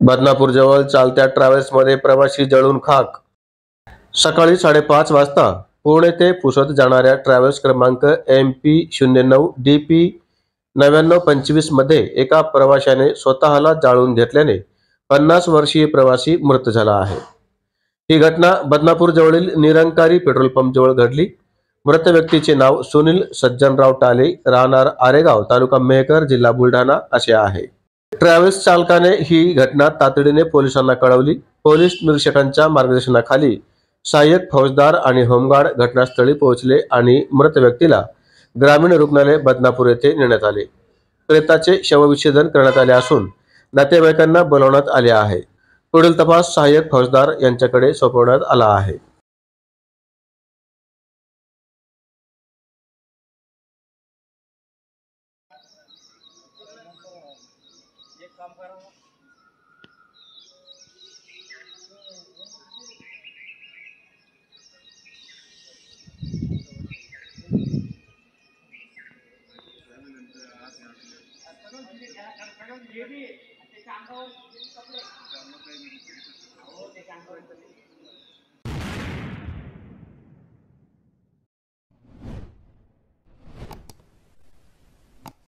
बदनापूरजवळ चालत्या ट्रॅव्हल्समध्ये प्रवासी जळून खाक। सकाळी 5:30 वाजता पुणे ते पुसद जाणाऱ्या ट्रॅव्हल्स क्रमांक MP09 DP 9925 मध्ये एका प्रवाशाने स्वतःला जाळून घेतल्याने 50 वर्षीय प्रवासी मृत झाला आहे। ही घटना बदनापूर जवळील निरंकारी पेट्रोल पंप जवळ घडली। मृत व्यक्तीचे नाव सुनील सज्जनराव टाले, राहणार आरेगाव, तालुका मेहकर, जिल्हा बुलढाणा असे आहे। ट्रॅव्हल्स चालकाने ही घटना तातडीने पोलिसांना कळवली। पोलीस निरीक्षकांच्या मार्गदर्शनाखाली सहाय्यक फौजदार आणि होमगार्ड घटनास्थळी पोहोचले आणि मृत व्यक्तीला ग्रामीण रुग्णालय बदनापूर येथे नेण्यात आले। प्रेताचे शवविच्छेदन करण्यात आले असून नातेवाईकांना बोलावण्यात आले आहे। पुढील तपास सहाय्यक फौजदार यांच्याकडे सोपवण्यात आला आहे।